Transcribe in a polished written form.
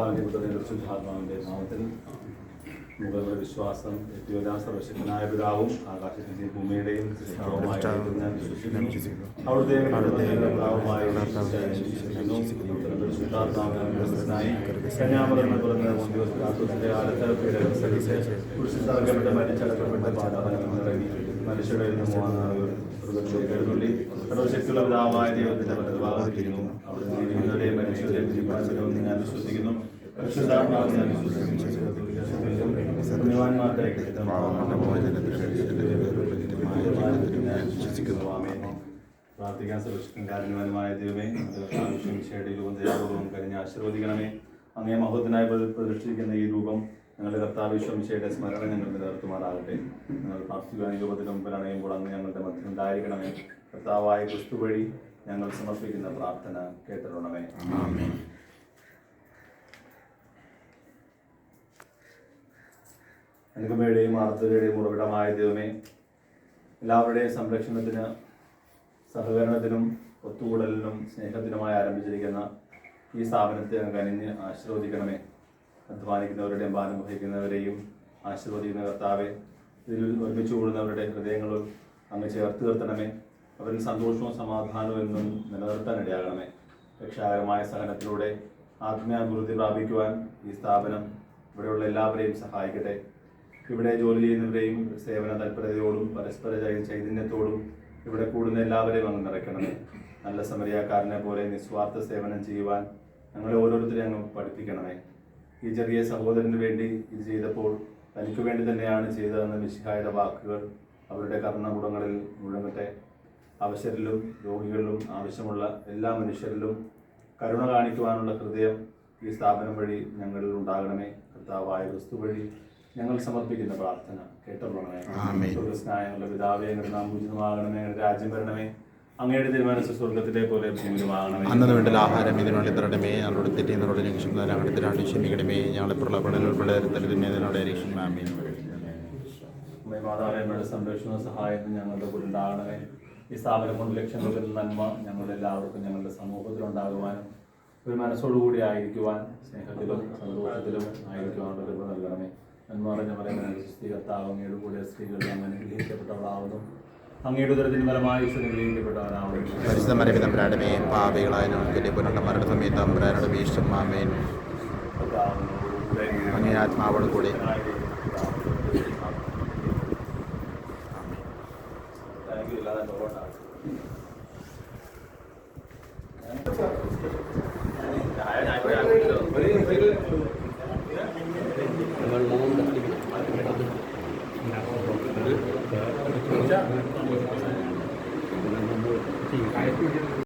പിതാവിന്റെ പുത്രന്റെ പരിശുദ്ധാത്മാവിന്റെ നാമത്തിൽ മുകളുടെ വിശ്വാസം ഏറ്റവും സർവശക്തനായ പിതാവും ആകാശത്തിന്റെയും ഭൂമിയുടെയും സൃഷ്ടാവുമായ ഞാൻ വിശ്വസിക്കുന്നു. അവിടുത്തെ പരിശുദ്ധാത്മാവിനായി കന്യാമറിഞ്ഞു തുറന്ന മോന്തിയോസിന്റെ കാലത്ത് പീഡനം സഹിച്ച് കുരിശിൽ മരിച്ചടക്കപ്പെട്ട പാതാളങ്ങളിൽ മനുഷ്യരുടെ എഴുന്നള്ളി സർവശക്തിയുള്ള പിതാവായ ദൈവത്തിന്റെ വലതുഭാഗത്തിരിക്കുന്നു. അവിടുത്തെ ജീവിതത്തെയും മനുഷ്യരെയും വിധിപ്പാൻ ഞാൻ വിശ്വസിക്കുന്നു. പരിശുദ്ധാത്മാവിനെ ഞാൻ പ്രാർത്ഥിക്കാൻ സുരക്ഷിതം കാരുണ്യവാനുമായ ദൈവമേ, രൂപം ദയാപൂർവം കഴിഞ്ഞ് ആശീർവദിക്കണമേ. അങ്ങേ മഹത്വത്തിനായി പ്രതിഷ്ഠിക്കുന്ന ഈ രൂപം ഞങ്ങളുടെ കർത്താവിശ്വമിശയുടെ സ്മരണ ഞങ്ങൾ നിലനിർത്തുമാറാകട്ടെ. ഞങ്ങൾ പ്രാർത്ഥിക്കുവാൻ ഈ രൂപത്തിന് മുമ്പിൽ അണയുമ്പോൾ അങ്ങ് ഞങ്ങളുടെ മധ്യം ഉണ്ടായിരിക്കണമേ. കർത്താവായ ക്രിസ്തു വഴി ഞങ്ങൾ സമർപ്പിക്കുന്ന പ്രാർത്ഥന കേട്ടിരണമേ. അനുകമ്പയുടെയും ആർദ്രതയുടെയും ഉറവിടമായ ദൈവമേ, എല്ലാവരുടെയും സംരക്ഷണത്തിന്, സഹകരണത്തിനും ഒത്തുകൂടലിനും സ്നേഹത്തിനുമായി ആരംഭിച്ചിരിക്കുന്ന ഈ സ്ഥാപനത്തെ അങ്ങ് കനിഞ്ഞ് ആശീർവദിക്കണമേ. അധ്വാനിക്കുന്നവരുടെയും ഭാരം വഹിക്കുന്നവരെയും ആശീർവദിക്കുന്ന കർത്താവെ, ഇതിൽ ഒരുമിച്ച് കൂടുന്നവരുടെ ഹൃദയങ്ങളും അങ്ങ് ചേർത്ത് നിർത്തണമേ. അവരിൽ സന്തോഷവും സമാധാനവും എന്നും നിലനിർത്താനിടയാകണമേ. രക്ഷാകരമായ സഹനത്തിലൂടെ ആത്മീയാഭിവൃദ്ധി പ്രാപിക്കുവാൻ ഈ സ്ഥാപനം ഇവിടെയുള്ള എല്ലാവരെയും സഹായിക്കട്ടെ. ഇവിടെ ജോലി ചെയ്യുന്നവരെയും സേവന തൽപരതയോടും പരസ്പര ചൈതന്യത്തോടും ഇവിടെ കൂടുന്ന എല്ലാവരെയും അങ്ങ് നിറയ്ക്കണമേ. നല്ല സമരിയാക്കാരനെ പോലെ നിസ്വാർത്ഥ സേവനം ചെയ്യുവാൻ ഞങ്ങളെ ഓരോരുത്തരെയും അങ്ങ് പഠിപ്പിക്കണമേ. ഈ ചെറിയ സഹോദരന് വേണ്ടി ഇത് ചെയ്തപ്പോൾ തനിക്ക് വേണ്ടി തന്നെയാണ് ചെയ്തതെന്ന മിശിഹായുടെ വാക്കുകൾ അവരുടെ കർണകുടങ്ങളിൽ മുഴങ്ങട്ടെ. അവശരിലും രോഗികളിലും ആവശ്യമുള്ള എല്ലാ മനുഷ്യരിലും കരുണ കാണിക്കുവാനുള്ള ഹൃദയം ഈ സ്ഥാപനം വഴി ഞങ്ങളിൽ ഉണ്ടാകണമേ. കർത്താവായ ക്രിസ്തു വഴി ഞങ്ങൾ സമർപ്പിക്കുന്ന പ്രാർത്ഥന കേട്ടോളണമേ. ഞങ്ങളുടെ പിതാവേ, നാം പൂജിതമാകണമേ. രാജ്യം വരണമേ. അങ്ങയുടെ തീരുമാനിച്ച സ്വർഗത്തിലെ പോലെ ഭൂമിയിലുമാകണമേ. അന്നു വേണ്ട ആഹാരം ഇതിനുള്ളിൽ തരണമേ. ഞങ്ങളുടെ തെറ്റിയുന്നവരോട് രക്ഷിക്കുന്നവരെ അങ്ങോട്ട് തിരാണ്ട് ക്ഷമിക്കണമേ. ഞങ്ങളെപ്പോഴുള്ള പിള്ളേരുടെ രക്ഷിക്കണമേ. മാതാവിന്റെ സംരക്ഷണ സഹായത്തിന് ഞങ്ങളുടെ കൂടെ ഉണ്ടാകണമേ. ഈ സ്ഥാപനം കൊണ്ട് ലക്ഷങ്ങൾക്ക് നന്മ ഞങ്ങളെല്ലാവർക്കും ഞങ്ങളുടെ സമൂഹത്തിലുണ്ടാകുവാനും ഒരു മനസ്സോടുകൂടി ആയിരിക്കുവാൻ, സ്നേഹത്തിലും സന്തോഷത്തിലും ആയിരിക്കുവാനുള്ള കൃപ നൽകണമേ. നന്മ പറഞ്ഞ പറയുന്ന സ്ത്രീകർത്താവ് അങ്ങയുടെ കൂടെ സ്ത്രീകൾ അങ്ങനെ ഗ്രഹിക്കപ്പെട്ടവളാവുന്നു. അങ്ങയുടെ ഉദരത്തിന് ഫലമായി ഗ്രഹിക്കപ്പെട്ടവരാവുന്നു. പരിശുദ്ധമറിയ തമ്പുരാനേ, പാപികളായ ഞങ്ങൾക്ക് പുനർമരണ സമയത്ത് തമ്പുരാനോട് വീഴ്ച ആമേൻ. അങ്ങേ ആത്മാവോട് കൂടി